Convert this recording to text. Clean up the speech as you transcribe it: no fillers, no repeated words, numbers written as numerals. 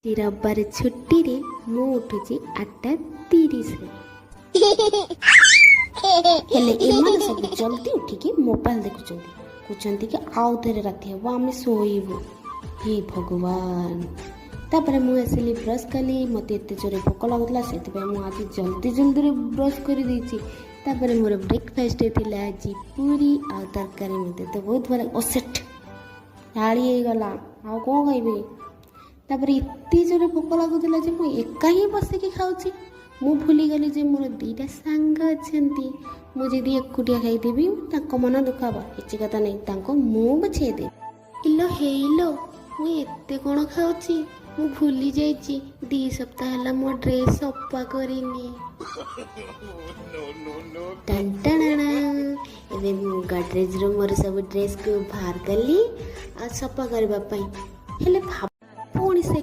ରବିବାର ଛୁଟିରେ ମୁଁ ଉଠୁଛି 8:30ରେ। ହେଲେ ଏମାନେ ସବୁ ଜଲ୍ଦି ଉଠିକି ମୋବାଇଲ ଦେଖୁଛନ୍ତି, କହୁଛନ୍ତି କି ଆଉ ଥରେ ରାତି ହେବ ଆମେ ଶୋଇବୁ। ହେ ଭଗବାନ। ତାପରେ ମୁଁ ଆସିଲି, ବ୍ରସ୍ କଲି। ମୋତେ ଏତେ ଜୋରେ ଭୋକ ଲାଗୁଥିଲା, ସେଥିପାଇଁ ମୁଁ ଆଜି ଜଲ୍ଦିରେ ବ୍ରସ୍ କରିଦେଇଛି। ତାପରେ ମୋର ବ୍ରେକଫାଷ୍ଟରେ ଥିଲା ଆଜି ପୁରୀ ଆଉ ତରକାରୀ। ମୋତେ ତ ବହୁତ ଭଲ, ଓସେଟ୍ ଥାଳି ହେଇଗଲା, ଆଉ କ'ଣ ଖାଇବି। ତାପରେ ଏତେ ଜୋରେ ଭୋକ ଲାଗୁଥିଲା ଯେ ମୁଁ ଏକା ହିଁ ବସିକି ଖାଉଛି। ମୁଁ ଭୁଲିଗଲି ଯେ ମୋର 2ଟା ସାଙ୍ଗ ଅଛନ୍ତି। ମୁଁ ଯଦି ଏକୁଟିଆ ଖାଇଦେବି ତାଙ୍କ ମନ ଦୁଃଖ ହେବ। କିଛି କଥା ନାହିଁ, ତାଙ୍କୁ ମୁଁ ବୁଝେଇଦେବି। ହେଇଲୋ ମୁଁ ଏତେ କ'ଣ ଖାଉଛି, ମୁଁ ଭୁଲି ଯାଇଛି 2 ସପ୍ତାହ ହେଲା ମୋ ଡ୍ରେସ୍ ସଫା କରିନି। ଟଣ୍ଟଣାଣା। ଏବେ ମୁଁ ଗଡରେଜରୁ ମୋର ସବୁ ଡ୍ରେସ୍କୁ ବାହାର କଲି ଆଉ ସଫା କରିବା ପାଇଁ। ହେଲେ ପୁଣି ସେ